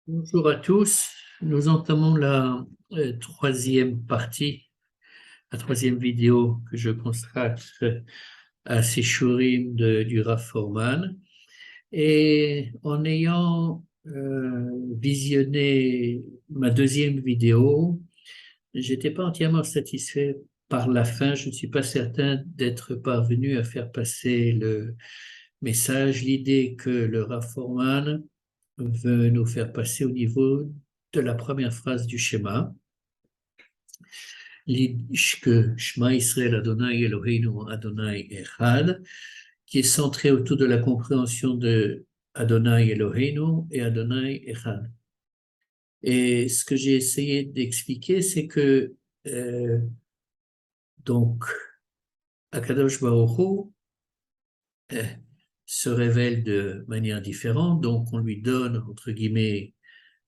Bonjour à tous. Nous entamons la troisième partie, la troisième vidéo que je consacre à ces shurim du Rav Foreman. Et en ayant visionné ma deuxième vidéo, j'étais pas entièrement satisfait par la fin. Je ne suis pas certain d'être parvenu à faire passer le message, l'idée que le Rav Foreman veut nous faire passer au niveau de la première phrase du schéma, que Shema Israël Adonai Eloheinu Adonai Echad, qui est centré autour de la compréhension de Adonai Eloheinu et Adonai Echad. Et ce que j'ai essayé d'expliquer, c'est que donc Akadosh Baruch Hu euh, se révèle de manière différente, donc on lui donne, entre guillemets,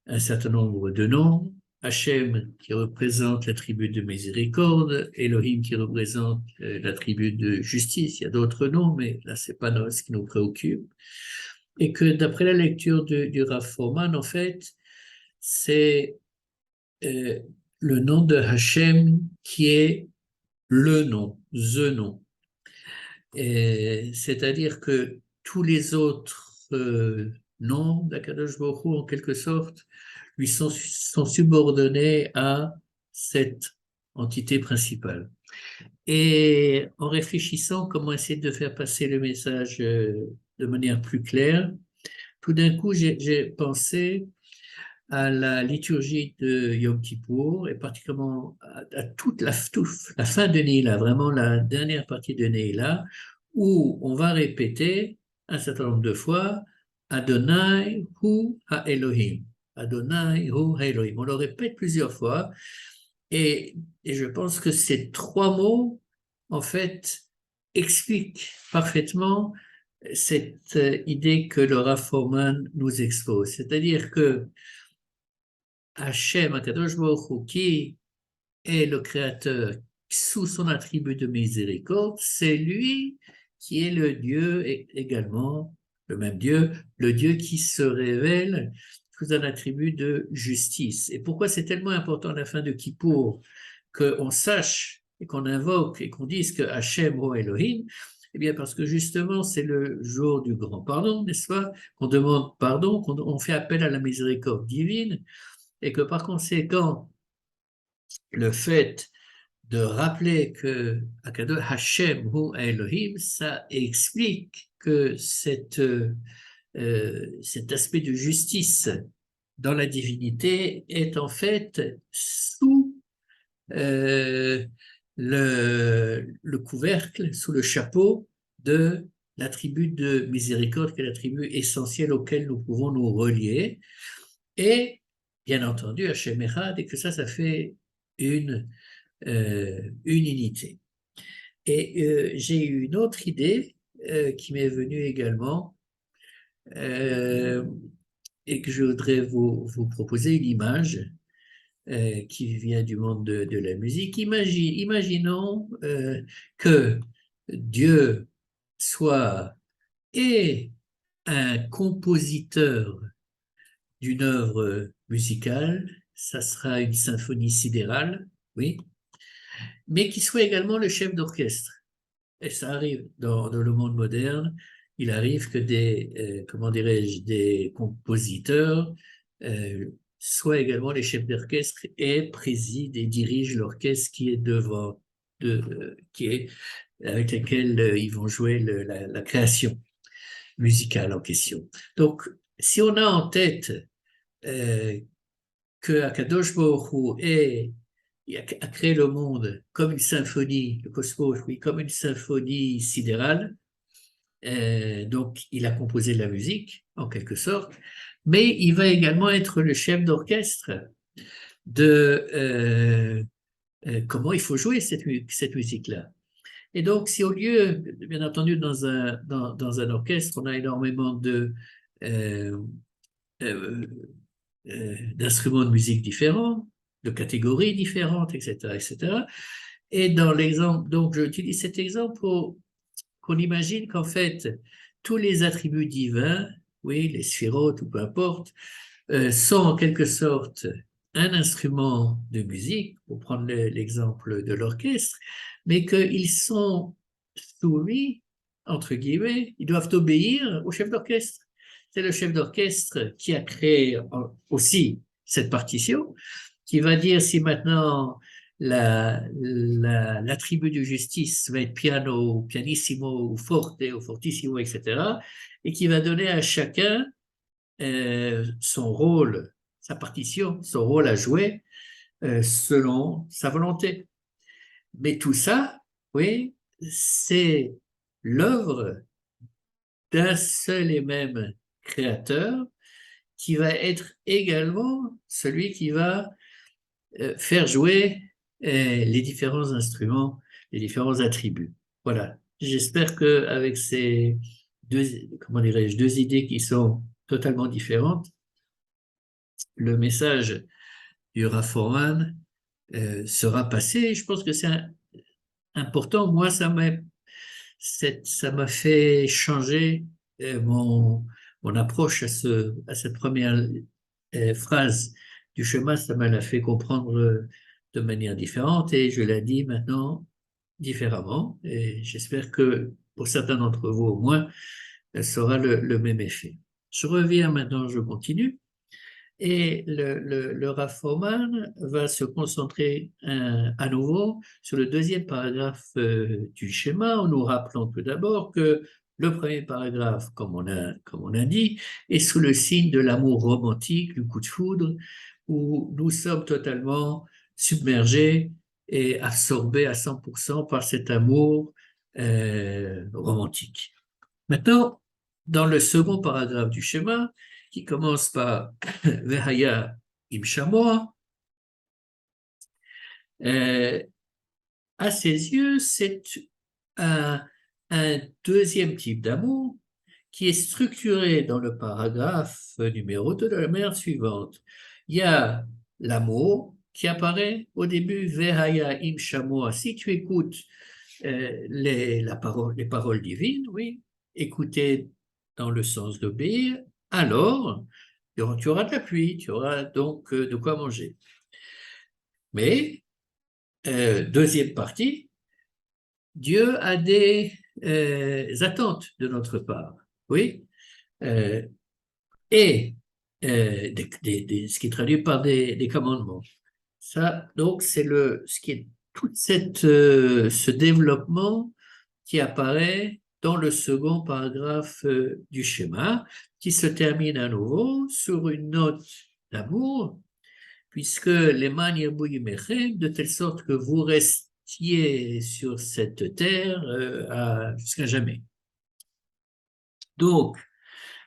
un certain nombre de noms. Hachem qui représente l'attribut de miséricorde, Elohim qui représente l'attribut de justice. Il y a d'autres noms, mais là, c'est pas ce qui nous préoccupe. Et que d'après la lecture du Rav Foreman, en fait, c'est euh, le nom de Hachem qui est le nom, the nom. C'est-à-dire que tous les autres noms d'Akadosh Baruch Hu, en quelque sorte, lui sont subordonnés à cette entité principale. Et en réfléchissant comment essayer de faire passer le message de manière plus claire, tout d'un coup, j'ai pensé à la liturgie de Yom Kippour, et particulièrement à toute la fin de Neila, vraiment la dernière partie de Neila, où on va répéter un certain nombre de fois Adonai Hu Ha-Elohim. Adonai Hu Ha-Elohim. On le répète plusieurs fois, et je pense que ces trois mots, en fait, expliquent parfaitement cette idée que le Rav Foreman nous expose. C'est-à-dire que Hachem, Akadosh Baruch Hu, qui est le créateur sous son attribut de miséricorde, c'est lui qui est le Dieu et également, le même Dieu, le Dieu qui se révèle sous un attribut de justice. Et pourquoi c'est tellement important à la fin de Kippour qu'on sache et qu'on invoque et qu'on dise que Hachem, Ro Elohim, eh bien parce que justement c'est le jour du grand pardon, n'est-ce pas? Qu'on demande pardon, qu'on fait appel à la miséricorde divine, et que par conséquent, le fait de rappeler que Akadosh Hashem Hu Elohim, ça explique que cet aspect de justice dans la divinité est en fait sous euh, le couvercle, sous le chapeau de l'attribut de miséricorde, qui est l'attribut essentiel auquel nous pouvons nous relier. Et bien entendu, Hachem Echad, et que ça fait une unité. Et j'ai eu une autre idée qui m'est venue également, euh, et que je voudrais vous proposer une image qui vient du monde de la musique. Imaginons que Dieu soit et un compositeur d'une œuvre musicale, ça sera une symphonie sidérale, oui, mais qui soit également le chef d'orchestre. Et ça arrive dans le monde moderne, il arrive que comment dirais-je, des compositeurs soient également les chefs d'orchestre et président et dirigent l'orchestre qui est devant, qui est avec lequel ils vont jouer la création musicale en question. Donc, si on a en tête euh, que Akadosh Baruch Hu a créé le monde comme une symphonie, le cosmos, oui, comme une symphonie sidérale. Donc, il a composé de la musique, en quelque sorte, mais il va également être le chef d'orchestre de comment il faut jouer cette musique-là. Et donc, si au lieu, bien entendu, dans un orchestre, on a énormément euh, euh, d'instruments de musique différents, de catégories différentes, etc., etc. Et dans l'exemple, donc j'utilise cet exemple pour qu'on imagine qu'en fait, tous les attributs divins, oui, les sphérotes ou peu importe, sont en quelque sorte un instrument de musique, pour prendre l'exemple de l'orchestre, mais qu'ils sont soumis, entre guillemets, ils doivent obéir au chef d'orchestre. C'est le chef d'orchestre qui a créé aussi cette partition, qui va dire si maintenant l'attribut de justice va être piano, pianissimo, ou forte, ou fortissimo, etc., et qui va donner à chacun son rôle, sa partition, son rôle à jouer selon sa volonté. Mais tout ça, oui, c'est l'œuvre d'un seul et même créateur qui va être également celui qui va faire jouer les différents instruments, les différents attributs. Voilà. J'espère qu'avec ces deux, comment dirais-je, deux idées qui sont totalement différentes, le message du Rav Foreman sera passé. Je pense que c'est important. Moi, ça m'a fait changer mon approche à cette première phrase du chemin. Ça m'a l'a fait comprendre de manière différente et je l'ai dit maintenant différemment. Et j'espère que pour certains d'entre vous au moins, ça aura le même effet. Je reviens maintenant, je continue. Et le Rav Foreman va se concentrer à nouveau sur le deuxième paragraphe du schéma, en nous rappelant tout d'abord que le premier paragraphe, comme on a dit, est sous le signe de l'amour romantique, du coup de foudre, où nous sommes totalement submergés et absorbés à 100% par cet amour romantique. Maintenant, dans le second paragraphe du schéma, qui commence par Vehaya im Shamoa, à ses yeux, c'est un, un deuxième type d'amour qui est structuré dans le paragraphe numéro 2 de la manière suivante. Il y a l'amour qui apparaît au début, Vehaya im Shamoa. Si tu écoutes les paroles divines, oui, écouter dans le sens d'obéir, alors tu auras de la pluie, tu auras donc de quoi manger. Mais, deuxième partie, Dieu a des attentes de notre part, oui, euh, et ce qui est traduit par des commandements. Ça, donc, c'est ce qui est tout ce développement qui apparaît dans le second paragraphe du schéma, qui se termine à nouveau sur une note d'amour, puisque les manières bouillimechem, de telle sorte que vous restiez sur cette terre jusqu'à jamais. Donc,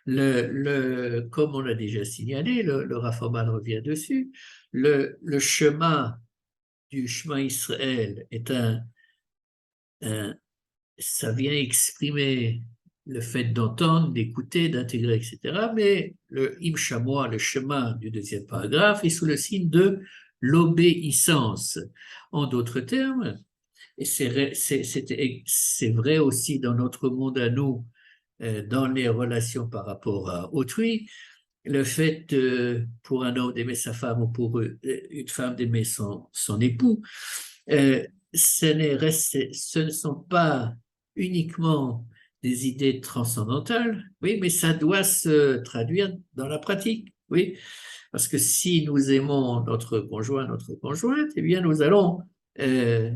comme on l'a déjà signalé, le Rav Foreman revient dessus, le chemin du chemin Israël est ça vient exprimer le fait d'entendre, d'écouter, d'intégrer, etc. Mais le Im Shamoa, le chemin du deuxième paragraphe, est sous le signe de l'obéissance. En d'autres termes, et c'est vrai aussi dans notre monde à nous, dans les relations par rapport à autrui, le fait pour un homme d'aimer sa femme ou pour une femme d'aimer son époux, ce ne sont pas uniquement des idées transcendantales, oui, mais ça doit se traduire dans la pratique, oui, parce que si nous aimons notre conjoint, notre conjointe, eh bien nous allons euh,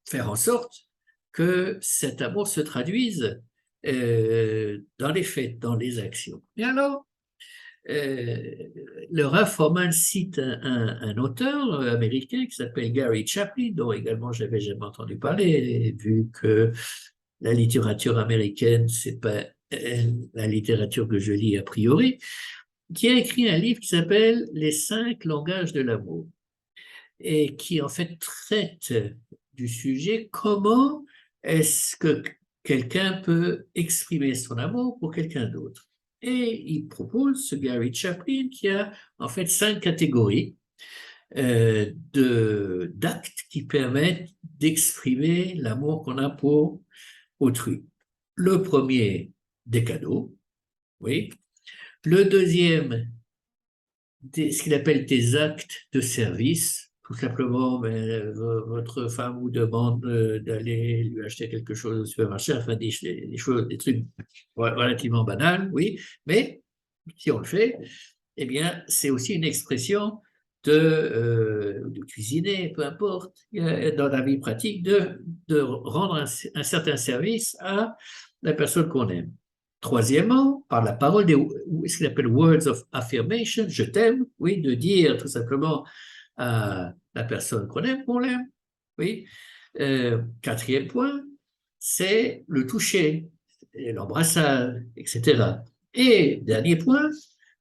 faire en sorte que cet amour se traduise dans les faits, dans les actions. Et alors, le Rav Foreman cite un auteur américain qui s'appelle Gary Chapin, dont également j'avais jamais entendu parler, vu que la littérature américaine, c'est pas la littérature que je lis a priori, qui a écrit un livre qui s'appelle Les 5 langages de l'amour, et qui en fait traite du sujet comment est-ce que quelqu'un peut exprimer son amour pour quelqu'un d'autre. Et il propose, ce Gary Chapin, qui a en fait 5 catégories d'actes qui permettent d'exprimer l'amour qu'on a pour autrui. Le premier, des cadeaux, oui. Le deuxième, ce qu'il appelle des actes de service. Tout simplement, votre femme vous demande d'aller lui acheter quelque chose au supermarché, enfin des choses, des trucs relativement banals, oui, mais si on le fait, eh bien, c'est aussi une expression de cuisiner, peu importe, dans la vie pratique, de rendre un certain service à la personne qu'on aime. Troisièmement, par la parole, ce qu'il appelle words of affirmation, je t'aime, oui, de dire tout simplement à la personne qu'on aime, qu'on l'aime, oui. Quatrième point, c'est le toucher, l'embrassade, etc. Et dernier point,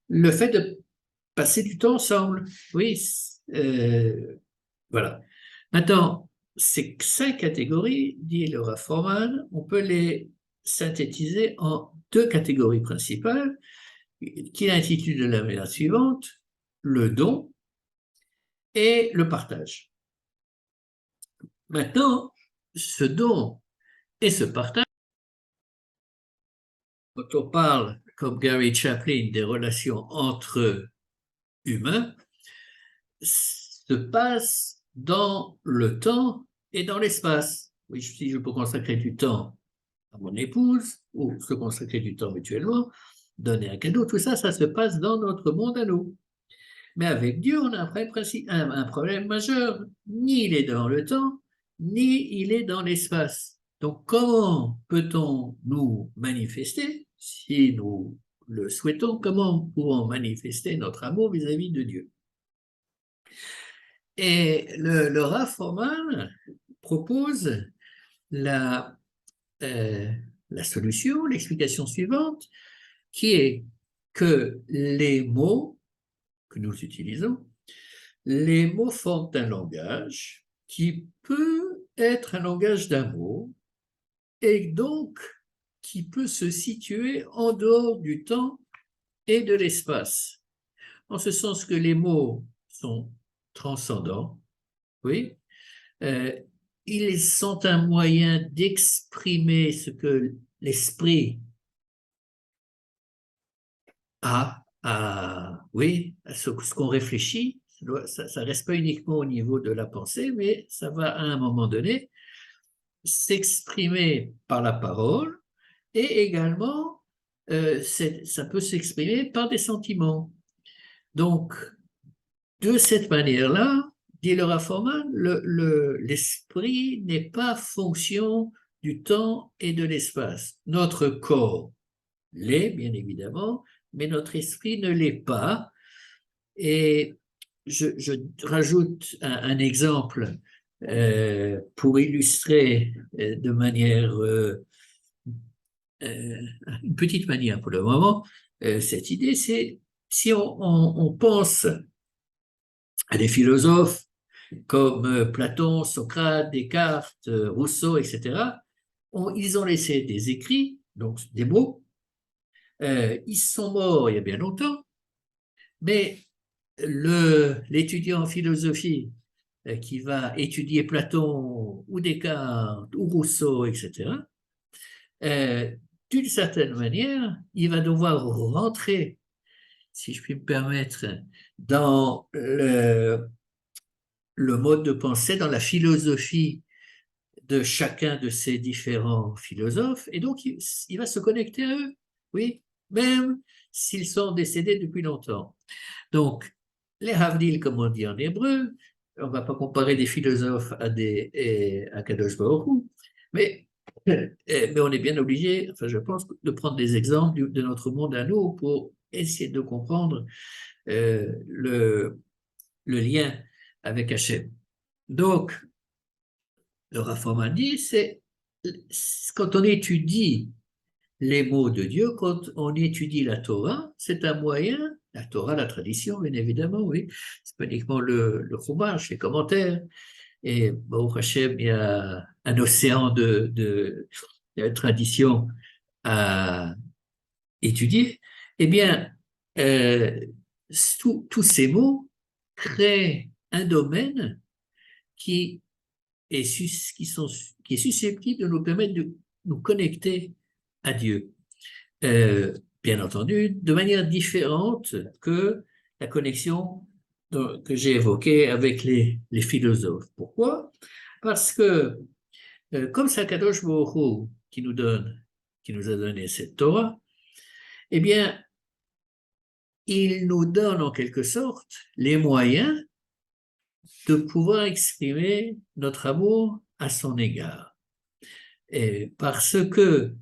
le fait de passer du temps ensemble, oui, voilà. Maintenant, ces 5 catégories, dit Laura Forman, on peut les synthétiser en 2 catégories principales, qu'il intitule de la manière suivante, le don et le partage. Maintenant, ce don et ce partage, quand on parle, comme Gary Chaplin, des relations entre humains, se passe dans le temps et dans l'espace. Oui, si je peux consacrer du temps à mon épouse, ou se consacrer du temps mutuellement, donner un cadeau, tout ça, ça se passe dans notre monde à nous. Mais avec Dieu, on a un problème majeur. Ni il est dans le temps, ni il est dans l'espace. Donc, comment peut-on nous manifester, si nous le souhaitons, comment pouvons manifester notre amour vis-à-vis de Dieu? Et le Rav Forman propose la, la solution, l'explication suivante, qui est que les mots que nous utilisons, les mots forment un langage qui peut être un langage d'amour et donc qui peut se situer en dehors du temps et de l'espace, en ce sens que les mots sont transcendants, oui, euh, ils sont un moyen d'exprimer ce que l'esprit oui, à ce qu'on réfléchit. Ça ne reste pas uniquement au niveau de la pensée, mais ça va à un moment donné s'exprimer par la parole et également ça peut s'exprimer par des sentiments. Donc, de cette manière-là, dit Laura Forman, l'esprit n'est pas fonction du temps et de l'espace. Notre corps l'est, bien évidemment, mais notre esprit ne l'est pas. Et je rajoute un exemple pour illustrer de manière, une petite manière pour le moment, cette idée, c'est si on pense à des philosophes comme Platon, Socrate, Descartes, Rousseau, etc., ils ont laissé des écrits, donc des mots. Ils sont morts il y a bien longtemps, mais l'étudiant en philosophie qui va étudier Platon ou Descartes ou Rousseau, etc., d'une certaine manière, il va devoir rentrer, si je puis me permettre, dans le mode de pensée, dans la philosophie de chacun de ces différents philosophes, et donc il va se connecter à eux, oui, même s'ils sont décédés depuis longtemps. Donc, les Havdil, comme on dit en hébreu, on ne va pas comparer des philosophes à Kadosh Baruch Hu, mais on est bien obligé, enfin je pense, de prendre des exemples de notre monde à nous pour essayer de comprendre le lien avec Hachem. Donc, le Rav dit, c'est quand on étudie les mots de Dieu, quand on étudie la Torah, c'est un moyen, la Torah, la tradition, bien évidemment, oui, c'est pas uniquement le Chumash, les commentaires, et Baruch Hashem, il y a un océan de traditions à étudier, eh bien, euh, tous ces mots créent un domaine qui qui est susceptible de nous permettre de nous connecter à Dieu. Bien entendu, de manière différente que la connexion que j'ai évoquée avec les philosophes. Pourquoi? Parce que comme c'est Kadosh Baruch Hu qui nous a donné cette Torah, eh bien, il nous donne en quelque sorte les moyens de pouvoir exprimer notre amour à son égard. Et parce que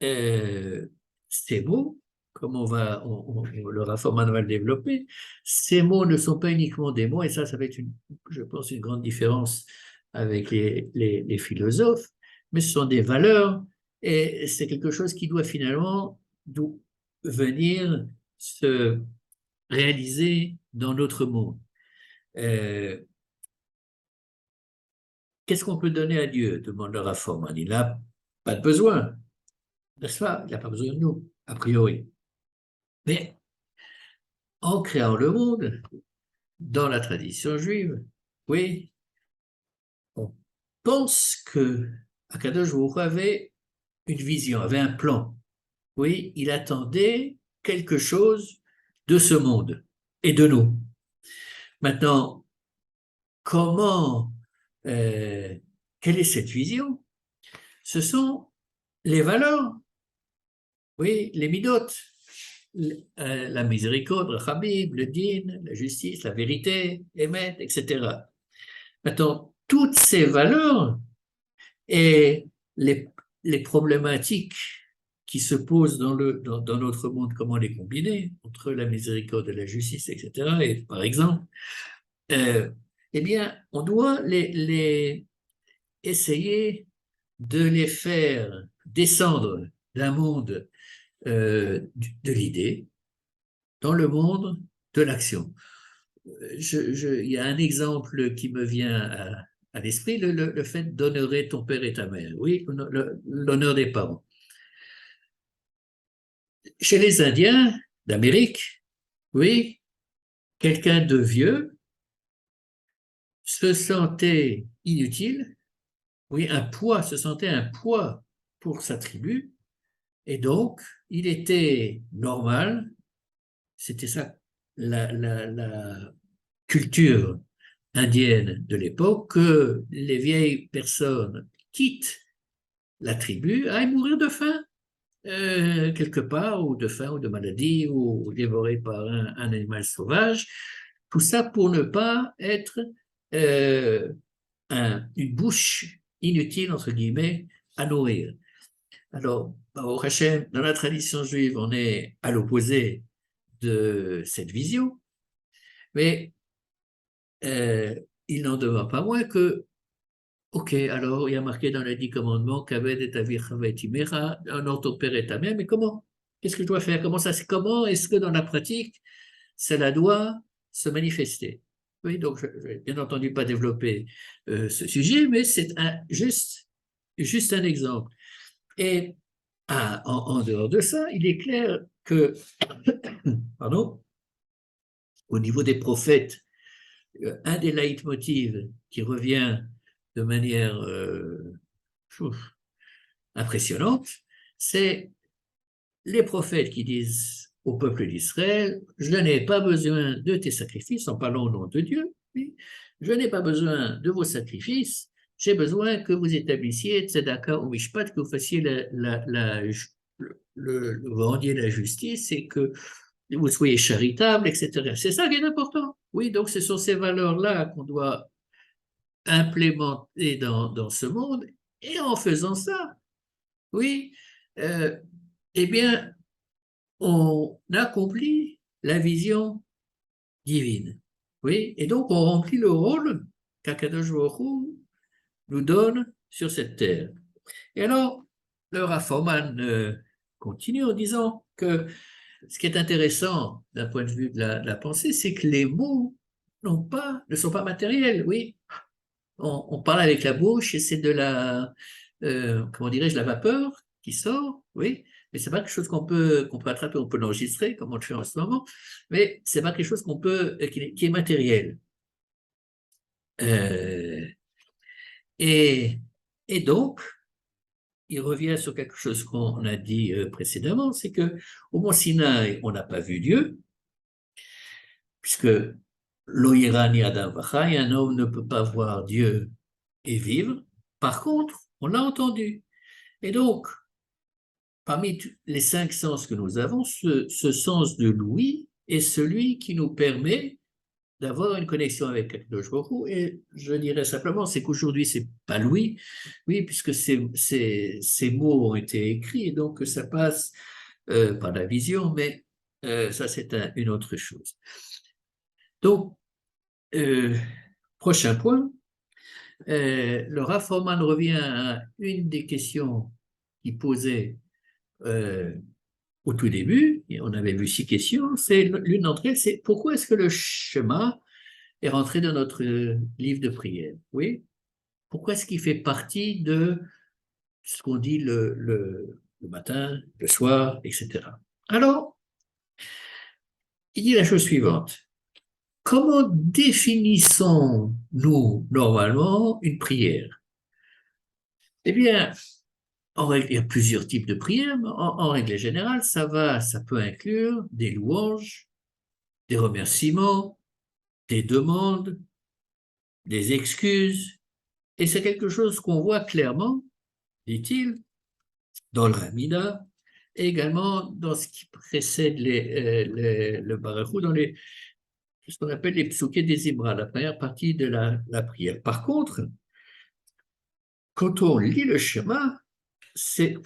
ces mots, comme le Rafforman va le développer, ces mots ne sont pas uniquement des mots, et ça va être, je pense, une grande différence avec les philosophes, mais ce sont des valeurs, et c'est quelque chose qui doit finalement venir se réaliser dans notre monde. Qu'est-ce qu'on peut donner à Dieu? Demande le Rafforman. Il n'a pas de besoin, n'est-ce pas? Il n'a pas besoin de nous, a priori. Mais en créant le monde, dans la tradition juive, oui, on pense que Akadosh Baruch Hu avait une vision, avait un plan. Oui, il attendait quelque chose de ce monde et de nous. Maintenant, comment, quelle est cette vision? Ce sont les valeurs, oui, les midotes, la miséricorde, le chabib, le din, la justice, la vérité, émet, etc. Maintenant, toutes ces valeurs et les problématiques qui se posent dans notre monde, comment les combiner entre la miséricorde et la justice, etc. Et par exemple, eh bien, on doit essayer de les faire descendre d'un monde de l'idée dans le monde de l'action. Il y a un exemple qui me vient à l'esprit, le fait d'honorer ton père et ta mère. Oui, l'honneur des parents. Chez les Indiens d'Amérique, oui, quelqu'un de vieux se sentait inutile, oui, se sentait un poids pour sa tribu, et donc il était normal, c'était ça la culture indienne de l'époque, que les vieilles personnes quittent la tribu, aillent mourir de faim quelque part, ou de faim, ou de maladie, ou dévorés par un animal sauvage. Tout ça pour ne pas être euh, une bouche inutile, entre guillemets, à nourrir. Alors, au Hachem, dans la tradition juive, on est à l'opposé de cette vision, mais il n'en demeure pas moins que, ok, alors il y a marqué dans les 10 commandements, Kaved et Avir Chavet Imera, honore ton père et ta mère, mais comment? Qu'est-ce que je dois faire? Comment est-ce que dans la pratique, cela doit se manifester? Oui, donc je vais bien entendu pas développer ce sujet, mais c'est juste un exemple. Et en dehors de ça, il est clair que, pardon, au niveau des prophètes, un des leitmotivs qui revient de manière impressionnante, c'est les prophètes qui disent au peuple d'Israël, je n'ai pas besoin de tes sacrifices, en parlant au nom de Dieu, je n'ai pas besoin de vos sacrifices, j'ai besoin que vous établissiez tzedaka ou mishpat, que vous fassiez vous rendiez la justice et que vous soyez charitable, etc. C'est ça qui est important. Oui, donc ce sont ces valeurs-là qu'on doit implémenter dans ce monde, et en faisant ça, oui, eh bien, on accomplit la vision divine. Oui, et donc on remplit le rôle qu'Akadosh Baruch Hu nous donne sur cette terre. Et alors, le Rafforman continue en disant que ce qui est intéressant d'un point de vue de la pensée, c'est que les mots ne sont pas matériels. Oui, on parle avec la bouche et c'est de comment dirais-je, la vapeur qui sort, oui, mais c'est pas quelque chose qu'on peut attraper, on peut l'enregistrer comme on le fait en ce moment, mais c'est pas quelque chose qui est matériel. Euh, et, et donc, il revient sur quelque chose qu'on a dit précédemment, c'est que au Mont Sinaï, on n'a pas vu Dieu, puisque lo ira ni adam vachai, un homme ne peut pas voir Dieu et vivre. Par contre, on l'a entendu. Et donc, parmi les 5 sens que nous avons, ce sens de l'ouïe est celui qui nous permet d'avoir une connexion avec Akadosh Baruch Hu. Et je dirais simplement, c'est qu'aujourd'hui, c'est pas l'ouïe, oui, puisque ces mots ont été écrits, et donc ça passe par la vision, mais ça, c'est une autre chose. Donc, prochain point, le Rav Foreman revient à une des questions qu'il posait au tout début, et on avait vu 6 questions, c'est l'une d'entre elles, c'est pourquoi est-ce que le schéma est rentré dans notre livre de prière? Oui, pourquoi est-ce qu'il fait partie de ce qu'on dit le matin, le soir, etc. Alors, il dit la chose suivante. Comment définissons-nous normalement une prière? Eh bien, il y a plusieurs types de prières, mais en règle générale, ça peut inclure des louanges, des remerciements, des demandes, des excuses, et c'est quelque chose qu'on voit clairement, dit-il, dans le Ramida, et également dans ce qui précède le Barachou, dans ce qu'on appelle les psukei des Ibra, la première partie de la prière. Par contre, quand on lit le schéma, ces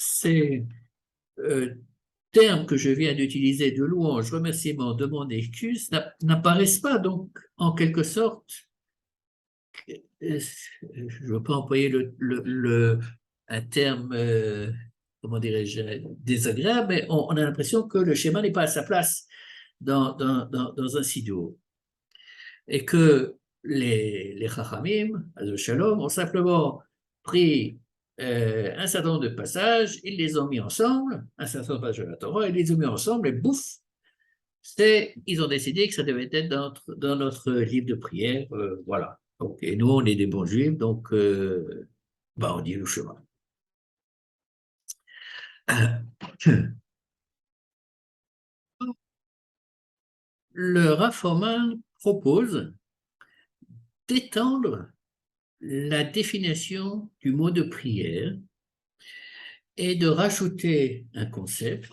termes que je viens d'utiliser, de louange, remerciement, demande, excuse, n'apparaissent pas. Donc, en quelque sorte, je ne veux pas employer un terme, comment dirais-je, désagréable, mais on a l'impression que le schéma n'est pas à sa place dans un siddur. Et que les Chachamim, Hazo Shalom, ont simplement pris un certain nombre de passages, ils les ont mis ensemble, un certain nombre de passages de la Torah, ils les ont mis ensemble et bouf, ils ont décidé que ça devait être dans notre livre de prière, voilà. Donc, et nous, on est des bons juifs, donc on dit le chemin. Le Rav Foreman propose d'étendre la définition du mot de prière et de rajouter un concept,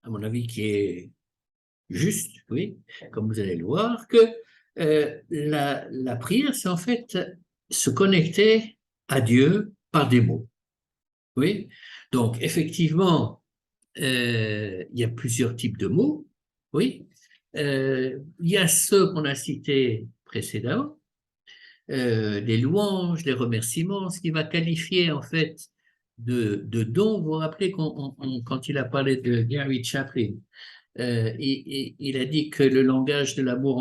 à mon avis, qui est juste, oui, comme vous allez le voir, que la prière, c'est en fait se connecter à Dieu par des mots. Oui, donc effectivement, il y a plusieurs types de mots, oui. Il y a ceux qu'on a cités précédemment, les louanges, les remerciements, ce qui va qualifier en fait de don. Vous vous rappelez quand il a parlé de Gary Chaplin, il a dit que le langage de l'amour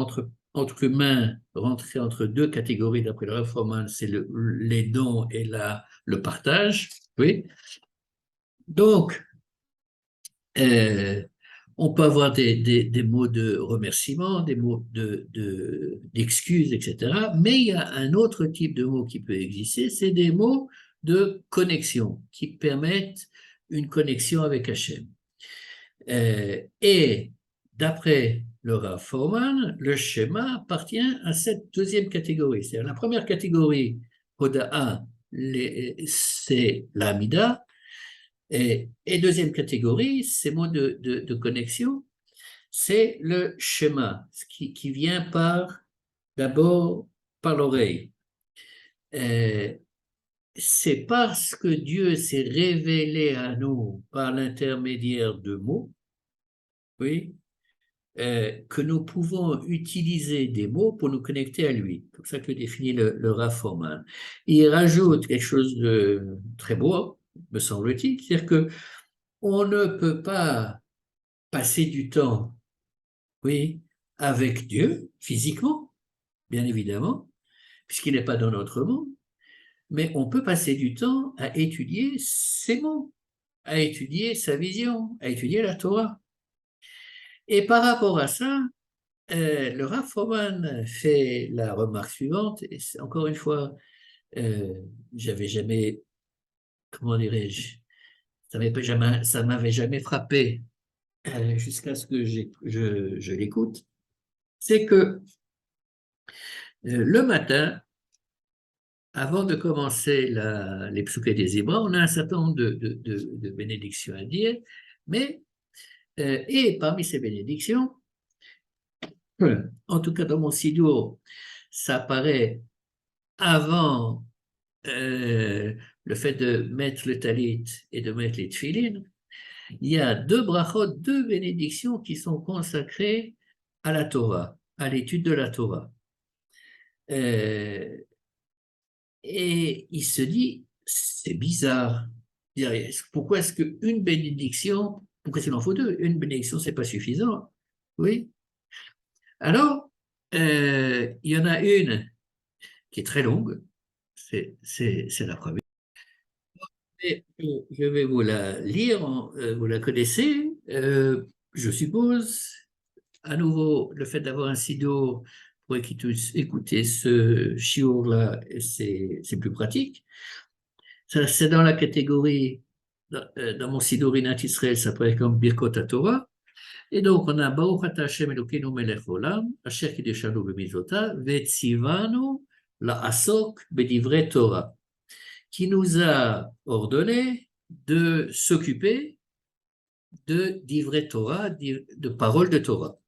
entre humains rentrait entre 2 catégories d'après le Rav Foreman, c'est les dons et le partage. Oui. Donc, on peut avoir des mots de remerciement, des mots d'excuses, etc. Mais il y a un autre type de mots qui peut exister, c'est des mots de connexion, qui permettent une connexion avec Hachem. Et d'après le Rav Foreman, le schéma appartient à cette deuxième catégorie. C'est-à-dire la première catégorie, Hoda'a, c'est l'Amida, et deuxième catégorie, ces mots de connexion, c'est le schéma, qui vient d'abord par l'oreille. C'est parce que Dieu s'est révélé à nous par l'intermédiaire de mots, oui, que nous pouvons utiliser des mots pour nous connecter à lui. C'est comme ça que le définit le Rav Foreman. Il rajoute quelque chose de très beau, me semble-t-il, c'est-à-dire que on ne peut pas passer du temps, oui, avec Dieu, physiquement, bien évidemment, puisqu'il n'est pas dans notre monde, mais on peut passer du temps à étudier ses mots, à étudier sa vision, à étudier la Torah. Et par rapport à ça, le Rav Foreman fait la remarque suivante, et encore une fois, j'avais jamais, comment dirais-je, ça m'avait jamais frappé jusqu'à ce que je l'écoute. c'est que le matin, avant de commencer les psuké des Hébreux, on a un certain nombre de bénédictions à dire, mais, et parmi ces bénédictions, en tout cas dans mon sidour, ça apparaît avant le fait de mettre le talit et de mettre les tfilines. Il y a deux brachot, deux bénédictions qui sont consacrées à la Torah, à l'étude de la Torah. Et il se dit, c'est bizarre. Pourquoi est-ce qu'une bénédiction, pourquoi s'il en faut deux? Une bénédiction, c'est pas suffisant. Oui. Alors, il y en a une qui est très longue, c'est la première. Et je vais vous la lire, vous la connaissez, je suppose. À nouveau, le fait d'avoir un sido pour écouter ce chiour-là, c'est plus pratique. C'est dans la catégorie, dans mon sido Rinat Israël, ça peut être comme Birkot Torah. Et donc, on a Baruch Ata Hashem Elokeinu Melech Olam, Asher Kideshanu B'Mizvota, Vetzivanu La'asok B'Divrei Torah, qui nous a ordonné de s'occuper de Divrei Torah, de paroles de Torah.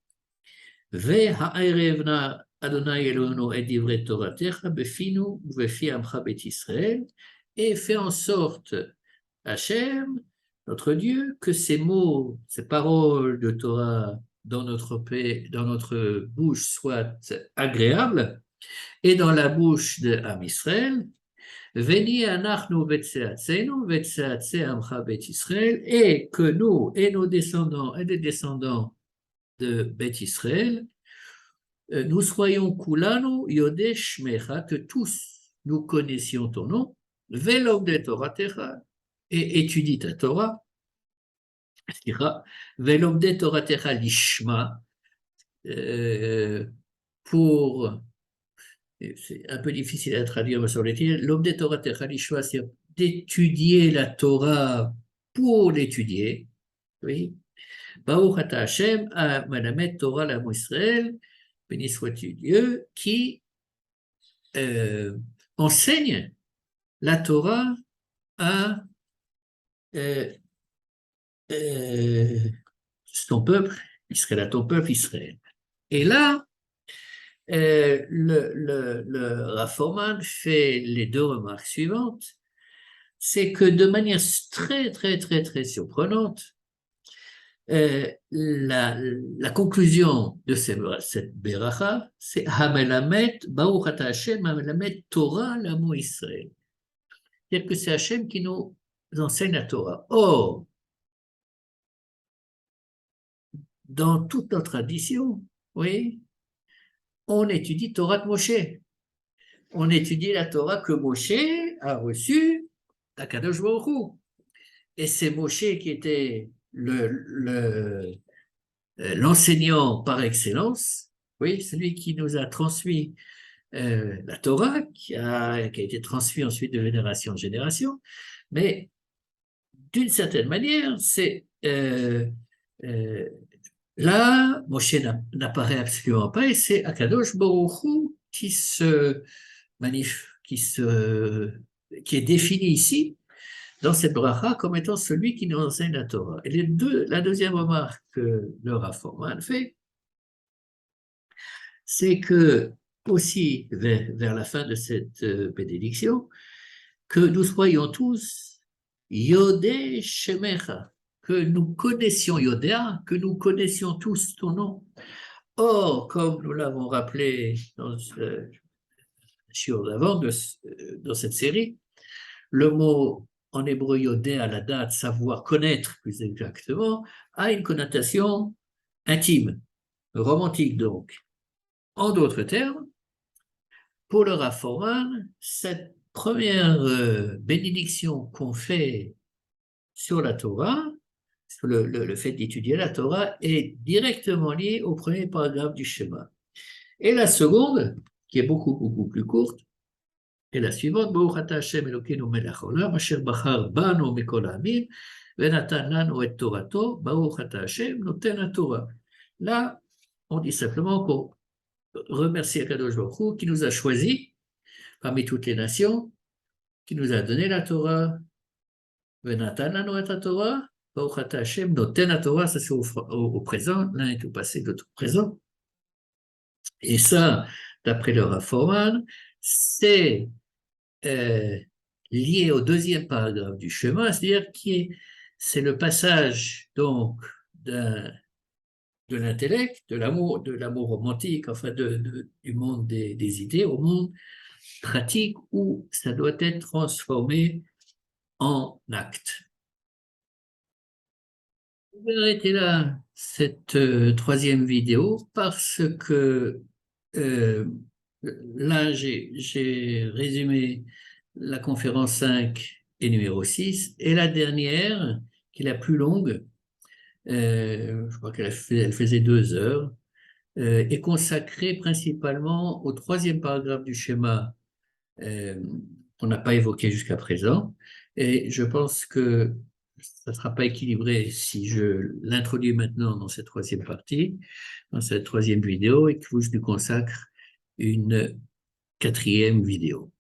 Ve'ha'erevna Adonai Eloheinu et Divrei Toratecha befinu ubefi amcha bet Israël, et fait en sorte, Hachem, notre Dieu, que ces mots, ces paroles de Torah dans notre bouche soient agréables, et dans la bouche de Am Israël, Veni anachnu vetseatzenu, vetseatze amcha bet Israël, et que nous et nos descendants et les descendants de Bet Israël, nous soyons kulanu yodeh shmecha, que tous nous connaissions ton nom, velomde Toratecha, et étudie ta Torah, velomde Toratecha lishma, pour, c'est un peu difficile à traduire, me semble-t-il, l'omde Toratecha lishma, c'est d'étudier la Torah pour l'étudier, oui. Baruch ata Hashem, melamed Torah l'Am Israël, béni sois-tu Dieu, qui enseigne la Torah à son peuple, Israël, à ton peuple Israël. Et là, le Rav fait les deux remarques suivantes. C'est que de manière très, très, très, très surprenante, la conclusion de cette beracha, c'est Hamelamet, Baruch ata Hashem, Hamelamet Torah l'Amo Israël. C'est-à-dire que c'est Hashem qui nous enseigne la Torah. Or, dans toute notre tradition, oui, on étudie Torah de Moshe. On étudie la Torah que Moshe a reçue à Kadosh Baruch Hu. Et c'est Moshe qui était l'enseignant par excellence, oui, celui qui nous a transmis la Torah, qui a été transmis ensuite de génération en génération, mais d'une certaine manière, c'est là, Moshe n'apparaît absolument pas, et c'est Akadosh Baruch Hu qui est défini ici dans cette bracha comme étant celui qui nous enseigne la Torah. Et la deuxième remarque que le Rav fait, c'est que aussi vers la fin de cette bénédiction, que nous soyons tous Yodé Shemecha, que nous connaissions Yodéa, que nous connaissions tous ton nom. Or, comme nous l'avons rappelé dans ce shiur d'avant, dans cette série, le mot en hébreu Yodé à la date, savoir connaître plus exactement, a une connotation intime, romantique donc. En d'autres termes, pour le Rav Foreman, cette première bénédiction qu'on fait sur la Torah, sur le fait d'étudier la Torah, est directement liée au premier paragraphe du schéma. Et la seconde, qui est beaucoup, beaucoup plus courte, est la suivante, Baruch ata Hashem Elokeinu melech haolam, asher bachar banu mikol ha'amim, venatan lanu et torato, Baruch ata Hashem noten haTorah. Là, on dit simplement remercier Akadosh Baruch Hu qui nous a choisis parmi toutes les nations, qui nous a donné la Torah. Venatan lanu et Torah, Baruch ata Hashem noten Torah, ça c'est au présent, l'un est au passé, l'autre au présent. Et ça, d'après le Rav Forman, c'est lié au deuxième paragraphe du Shema, c'est-à-dire que c'est le passage donc de l'intellect, de l'amour romantique, enfin du monde des idées au monde pratique où ça doit être transformé en acte. Je vais arrêter là cette troisième vidéo parce que euh, là, j'ai résumé la conférence 5 et numéro 6 et la dernière, qui est la plus longue, je crois elle faisait 2 heures, est consacrée principalement au troisième paragraphe du schéma qu'on n'a pas évoqué jusqu'à présent. Et je pense que ça ne sera pas équilibré si je l'introduis maintenant dans cette troisième partie, dans cette troisième vidéo, et que je lui consacre une quatrième vidéo.